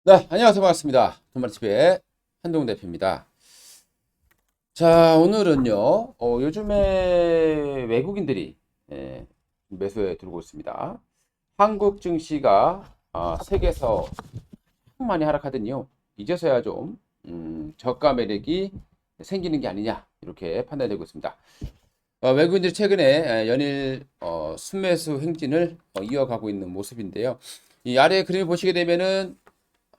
네, 안녕하세요. 반갑습니다. 돈마치의 한동훈 대표입니다. 자, 오늘은요, 요즘에 외국인들이 매수에 들고 있습니다. 한국 증시가 세계에서 많이 하락하더니요, 이제서야 좀 저가 매력이 생기는 게 아니냐, 이렇게 판단되고 있습니다. 외국인들이 최근에 연일 순매수 행진을 이어가고 있는 모습인데요. 이 아래 그림을 보시게 되면은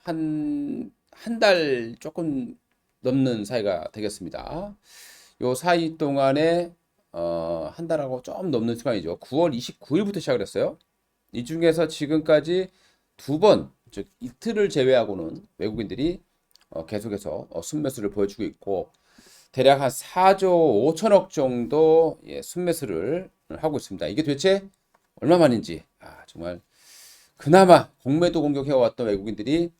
한 달 조금 넘는 사이가 되겠습니다. 요 사이 동안에 한 달하고 좀 넘는 시간이죠. 9월 29일부터 시작을 했어요. 이 중에서 지금까지 두 번, 즉 이틀을 제외하고는 외국인들이 계속해서 순매수를 보여주고 있고 대략 한 4조 5천억 정도 순매수를 하고 있습니다. 이게 도대체 얼마만인지 정말 그나마 공매도 공격해왔던 외국인들이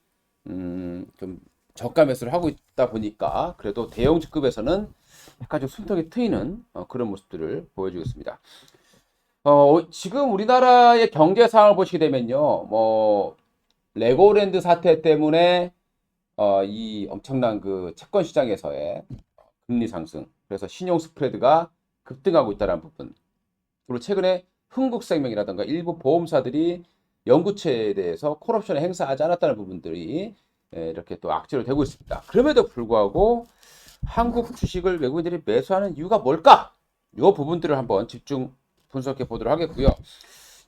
좀 저가 매수를 하고 있다 보니까 그래도 대형주급에서는 약간 좀 숨통이 트이는 그런 모습들을 보여주고 있습니다. 지금 우리나라의 경제 상황을 보시게 되면요, 뭐 레고랜드 사태 때문에 이 엄청난 그 채권 시장에서의 금리 상승, 그래서 신용 스프레드가 급등하고 있다는 부분, 그리고 최근에 흥국생명이라든가 일부 보험사들이 연구체에 대해서 콜옵션을 행사하지 않았다는 부분들이 이렇게 또 악재로 되고 있습니다. 그럼에도 불구하고 한국 주식을 외국인들이 매수하는 이유가 뭘까? 이 부분들을 한번 집중 분석해 보도록 하겠고요.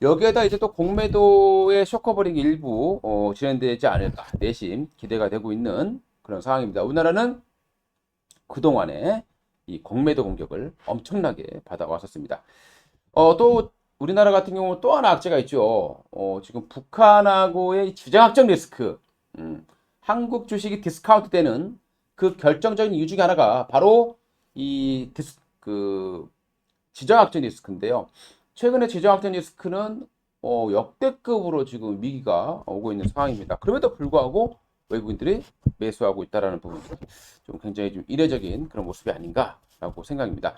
여기에다 이제 또 공매도의 쇼커버링 일부 진행되지 않을까 내심 기대가 되고 있는 그런 상황입니다. 우리나라는 그동안에 이 공매도 공격을 엄청나게 받아왔었습니다. 또 우리나라 같은 경우 또 하나 악재가 있죠. 지금 북한하고의 주장학적 리스크, 한국 주식이 디스카운트 되는 그 결정적인 이유 중에 하나가 바로 그 지정학적 리스크인데요. 최근에 지정학적 리스크는 역대급으로 지금 위기가 오고 있는 상황입니다. 그럼에도 불구하고 외국인들이 매수하고 있다는 부분이 좀 굉장히 좀 이례적인 그런 모습이 아닌가라고 생각입니다.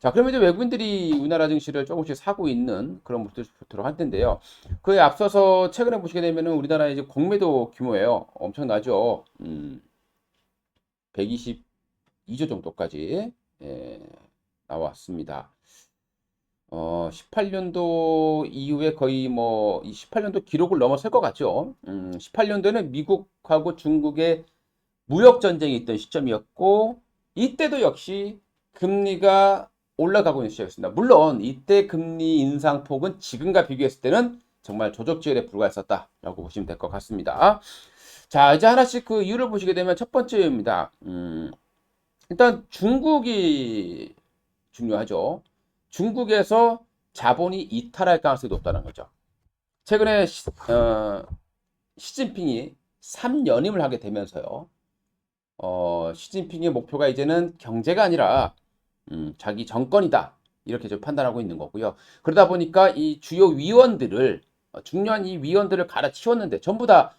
자, 그러면 이제 외국인들이 우리나라 증시를 조금씩 사고 있는 그런 모습을 보도록 할 텐데요. 그에 앞서서 최근에 보시게 되면은 우리나라의 이제 공매도 규모예요. 엄청나죠. 122조 정도까지 예, 나왔습니다. 18년도 이후에 거의 뭐, 이 18년도 기록을 넘어설 것 같죠. 18년도에는 미국하고 중국의 무역 전쟁이 있던 시점이었고, 이때도 역시 금리가 올라가고 있는 시점이었습니다. 물론, 이때 금리 인상폭은 지금과 비교했을 때는 정말 조적지열에 불과했었다라고 보시면 될 것 같습니다. 자, 이제 하나씩 그 이유를 보시게 되면 첫 번째입니다. 일단 중국이 중요하죠. 중국에서 자본이 이탈할 가능성이 높다는 거죠. 최근에 시진핑이 3연임을 하게 되면서요. 시진핑의 목표가 이제는 경제가 아니라 자기 정권이다. 이렇게 좀 판단하고 있는 거고요. 그러다 보니까 이 주요 위원들을 중요한 이 위원들을 갈아치웠는데 전부 다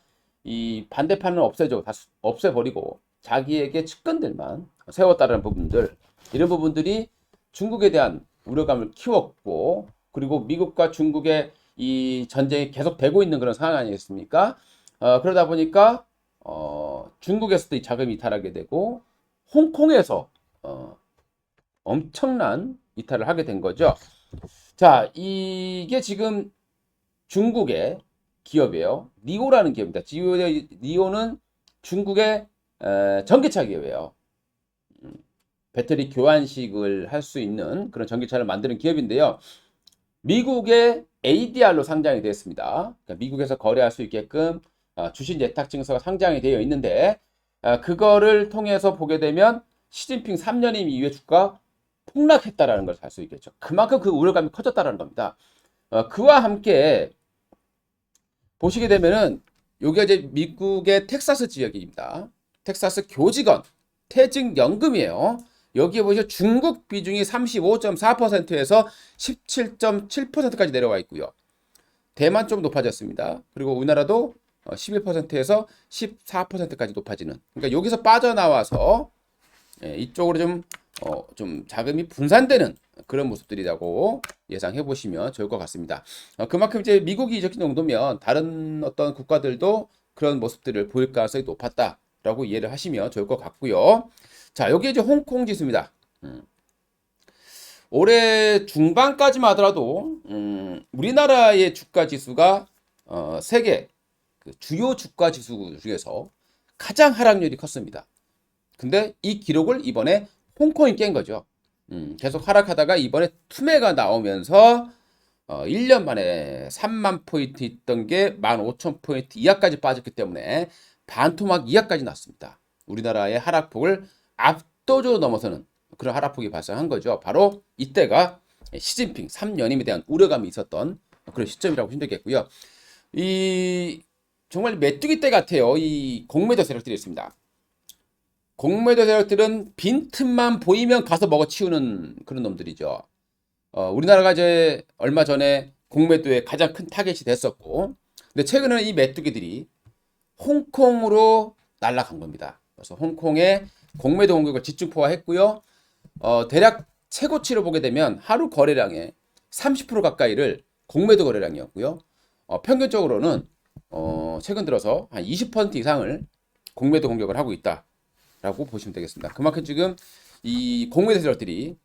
이 반대판을 없애죠. 다 없애버리고 자기에게 측근들만 세웠다는 부분들, 이런 부분들이 중국에 대한 우려감을 키웠고, 그리고 미국과 중국의 이 전쟁이 계속되고 있는 그런 상황 아니겠습니까? 그러다 보니까 중국에서도 이 자금이 이탈하게 되고 홍콩에서 엄청난 이탈을 하게 된 거죠. 자, 이게 지금 중국의 기업이에요. 니오라는 기업입니다. 니오는 중국의 전기차 기업이에요. 배터리 교환식을 할 수 있는 그런 전기차를 만드는 기업인데요. 미국의 ADR로 상장이 되었습니다. 그러니까 미국에서 거래할 수 있게끔 주식 예탁 증서가 상장이 되어 있는데, 그거를 통해서 보게 되면 시진핑 3년임 이후에 주가 폭락했다라는 걸 알 수 있겠죠. 그만큼 그 우려감이 커졌다라는 겁니다. 그와 함께 보시게 되면은 여기가 이제 미국의 텍사스 지역입니다. 텍사스 교직원 퇴직연금이에요. 여기에 보시면 중국 비중이 35.4%에서 17.7%까지 내려와 있고요. 대만 좀 높아졌습니다. 그리고 우리나라도 11%에서 14%까지 높아지는. 그러니까 여기서 빠져나와서 이쪽으로 좀 자금이 분산되는 그런 모습들이라고 예상해 보시면 좋을 것 같습니다. 그만큼 이제 미국이 이렇게 정도면 다른 어떤 국가들도 그런 모습들을 보일 가능성이 높았다라고 이해를 하시면 좋을 것 같고요. 자, 여기 이제 홍콩 지수입니다. 올해 중반까지만 하더라도 우리나라의 주가 지수가 세계 그 주요 주가 지수 중에서 가장 하락률이 컸습니다. 근데 이 기록을 이번에 홍콩이 깬 거죠. 계속 하락하다가 이번에 투매가 나오면서 1년 만에 3만 포인트 있던 게 15,000포인트 이하까지 빠졌기 때문에 반토막 이하까지 났습니다. 우리나라의 하락폭을 압도적으로 넘어서는 그런 하락폭이 발생한 거죠. 바로 이때가 시진핑 3연임에 대한 우려감이 있었던 그런 시점이라고 보시면 되겠고요. 이 정말 메뚜기 때 같아요. 이 공매도 세력들이 있습니다. 공매도 세력들은 빈틈만 보이면 가서 먹어치우는 그런 놈들이죠. 우리나라가 이제 얼마 전에 공매도의 가장 큰 타겟이 됐었고, 근데 최근에는 이 메뚜기들이 홍콩으로 날아간 겁니다. 그래서 홍콩에 공매도 공격을 집중포화했고요. 대략 최고치를 보게 되면 하루 거래량의 30% 가까이를 공매도 거래량이었고요. 평균적으로는 최근 들어서 한 20% 이상을 공매도 공격을 하고 있다라고 보시면 되겠습니다. 그만큼 지금 이 공매도 세력들이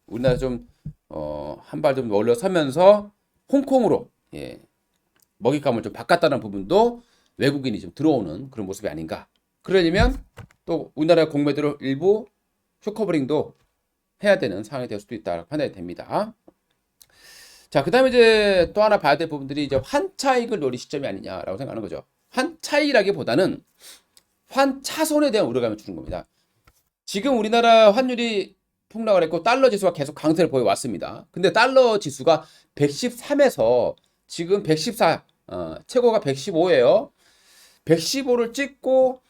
우리나라 좀 한 발 좀 올려서면서 홍콩으로 먹잇감을 좀 바꿨다는 부분도 외국인이 좀 들어오는 그런 모습이 아닌가. 그러려면 또 우리나라 공매도를 일부 쇼커버링도 해야 되는 상황이 될 수도 있다고 판단이 됩니다. 자, 그 다음에 이제 또 하나 봐야 될 부분들이 이제 환차익을 노릴 시점이 아니냐라고 생각하는 거죠. 환차익이라기보다는 환차손에 대한 우려감을 주는 겁니다. 지금 우리나라 환율이 폭락을 했고 달러 지수가 계속 강세를 보여왔습니다. 근데 달러 지수가 113에서 지금 114, 최고가 115예요. 115를 찍고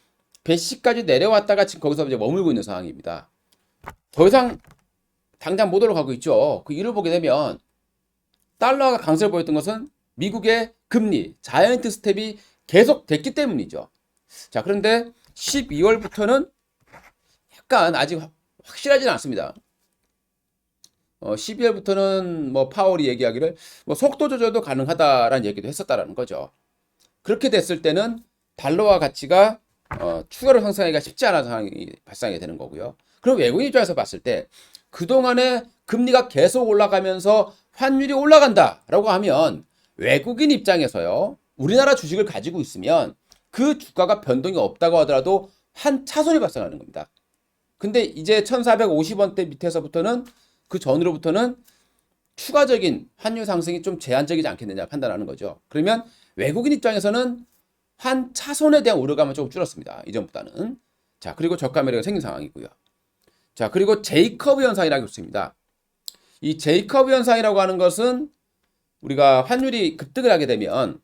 110까지 내려왔다가 지금 거기서 이제 머물고 있는 상황입니다. 더 이상 당장 못 올라가고 있죠. 그 이유를 보게 되면 달러가 강세를 보였던 것은 미국의 금리, 자이언트 스텝이 계속 됐기 때문이죠. 자, 그런데 12월부터는 약간 아직 확실하지는 않습니다. 12월부터는 뭐 파월이 얘기하기를 뭐 속도 조절도 가능하다라는 얘기도 했었다라는 거죠. 그렇게 됐을 때는 달러와 가치가 추가로 상승하기가 쉽지 않은 상황이 발생하게 되는 거고요. 그럼 외국인 입장에서 봤을 때 그동안에 금리가 계속 올라가면서 환율이 올라간다라고 하면 외국인 입장에서요. 우리나라 주식을 가지고 있으면 그 주가가 변동이 없다고 하더라도 한 차손이 발생하는 겁니다. 근데 이제 1450원대 밑에서부터는 그 전으로부터는 추가적인 환율 상승이 좀 제한적이지 않겠느냐 판단하는 거죠. 그러면 외국인 입장에서는 한 차손에 대한 우려감은 조금 줄었습니다. 이전보다는. 자, 그리고 저가 매력이 생긴 상황이고요. 자, 그리고 제이커브 현상이라고 있습니다. 이 제이커브 현상이라고 하는 것은 우리가 환율이 급등을 하게 되면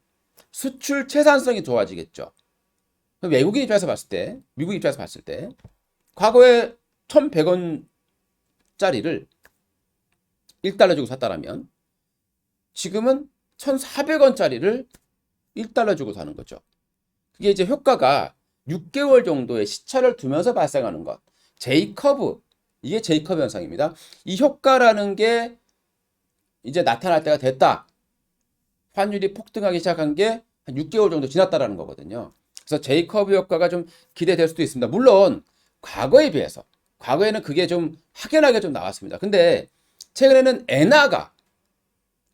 수출 채산성이 좋아지겠죠. 외국인 입장에서 봤을 때, 미국 입장에서 봤을 때 과거에 1,100원짜리를 1달러 주고 샀다라면 지금은 1,400원짜리를 1달러 주고 사는 거죠. 그게 이제 효과가 6개월 정도의 시차를 두면서 발생하는 것. J커브, 이게 J커브 현상입니다. 이 효과라는 게 이제 나타날 때가 됐다. 환율이 폭등하기 시작한 게 한 6개월 정도 지났다라는 거거든요. 그래서 J커브 효과가 좀 기대될 수도 있습니다. 물론 과거에 비해서 과거에는 그게 좀 확연하게 좀 나왔습니다. 근데 최근에는 엔화가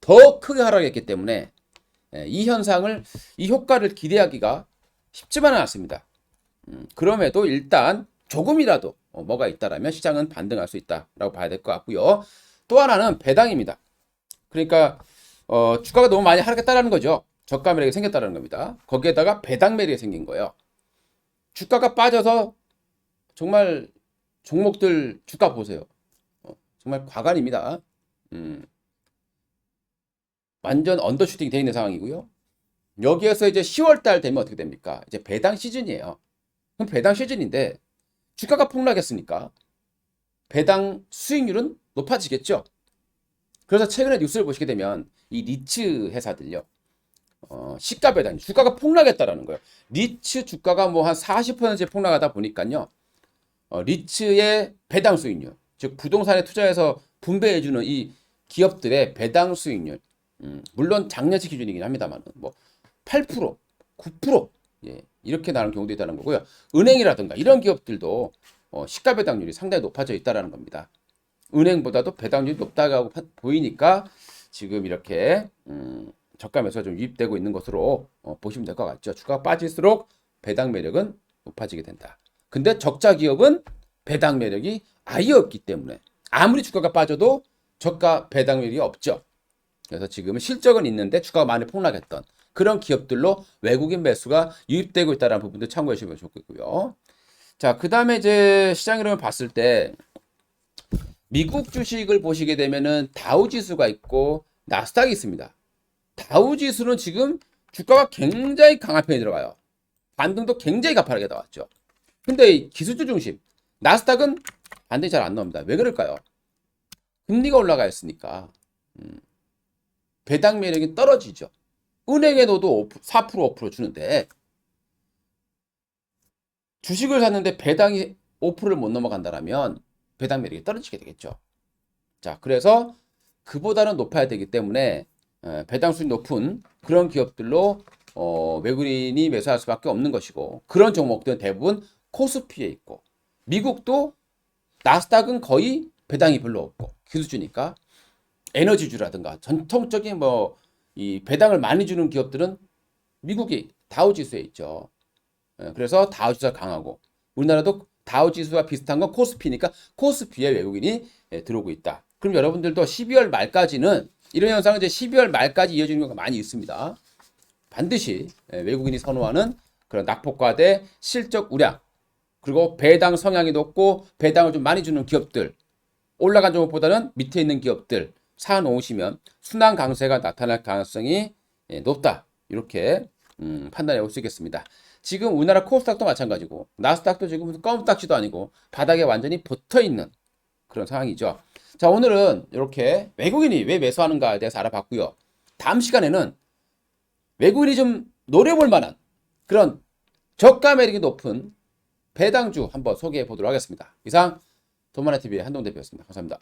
더 크게 하락했기 때문에 이 현상을, 이 효과를 기대하기가 쉽지만은 않습니다. 그럼에도 일단 조금이라도 뭐가 있다라면 시장은 반등할 수 있다라고 봐야 될 것 같고요. 또 하나는 배당입니다. 그러니까 주가가 너무 많이 하락했다라는 거죠. 저가 매력이 생겼다는 겁니다. 거기에다가 배당 매력이 생긴 거예요. 주가가 빠져서 정말 종목들 주가 보세요. 정말 과간입니다. 완전 언더슈팅이 되어 있는 상황이고요. 여기에서 이제 10월달 되면 어떻게 됩니까? 이제 배당 시즌이에요. 그럼 배당 시즌인데 주가가 폭락했으니까 배당 수익률은 높아지겠죠. 그래서 최근에 뉴스를 보시게 되면 이 리츠 회사들요. 시가 배당, 주가가 폭락했다라는 거예요. 리츠 주가가 뭐 한 40% 폭락하다 보니까요. 리츠의 배당 수익률, 즉 부동산에 투자해서 분배해주는 이 기업들의 배당 수익률, 물론 작년치 기준이긴 합니다만 뭐 8%, 9% 예, 이렇게 나오는 경우도 있다는 거고요. 은행이라든가 이런 기업들도 시가 배당률이 상당히 높아져 있다는 겁니다. 은행보다도 배당률이 높다고 보이니까 지금 이렇게 저가 매수가 좀 유입되고 있는 것으로 보시면 될 것 같죠. 주가가 빠질수록 배당 매력은 높아지게 된다. 근데 적자 기업은 배당 매력이 아예 없기 때문에 아무리 주가가 빠져도 저가 배당 매력이 없죠. 그래서 지금은 실적은 있는데 주가가 많이 폭락했던 그런 기업들로 외국인 매수가 유입되고 있다는 부분도 참고해 주시면 좋겠고요. 자, 그 다음에 이제 시장 흐름을 봤을 때 미국 주식을 보시게 되면은 다우 지수가 있고 나스닥이 있습니다. 다우 지수는 지금 주가가 굉장히 강한 편이 들어가요. 반등도 굉장히 가파르게 나왔죠. 근데 이 기술주 중심 나스닥은 반등이 잘 안 나옵니다. 왜 그럴까요? 금리가 올라가 있으니까 배당 매력이 떨어지죠. 은행에 넣어도 4% 5% 주는데 주식을 샀는데 배당이 5%를 못 넘어간다면 배당 매력이 떨어지게 되겠죠. 자, 그래서 그보다는 높아야 되기 때문에 배당 수익 높은 그런 기업들로 외국인이 매수할 수밖에 없는 것이고 그런 종목들은 대부분 코스피에 있고 미국도 나스닥은 거의 배당이 별로 없고 기술주니까 에너지주라든가 전통적인 뭐 이 배당을 많이 주는 기업들은 미국이 다우지수에 있죠. 그래서 다우지수가 강하고 우리나라도 다우지수와 비슷한 건 코스피니까 코스피에 외국인이 들어오고 있다. 그럼 여러분들도 12월 말까지는 이런 현상은 이제 12월 말까지 이어지는 경우가 많이 있습니다. 반드시 외국인이 선호하는 그런 낙폭과대 실적 우량 그리고 배당 성향이 높고 배당을 좀 많이 주는 기업들 올라간 종목보다는 밑에 있는 기업들 사 놓으시면 순환 강세가 나타날 가능성이 높다. 이렇게 판단해 볼 수 있겠습니다. 지금 우리나라 코스닥도 마찬가지고 나스닥도 지금 무슨 껌딱지도 아니고 바닥에 완전히 붙어있는 그런 상황이죠. 자, 오늘은 이렇게 외국인이 왜 매수하는가에 대해서 알아봤고요. 다음 시간에는 외국인이 좀 노려볼 만한 그런 저가 매력이 높은 배당주 한번 소개해 보도록 하겠습니다. 이상 돈만화TV의 한동대표였습니다. 감사합니다.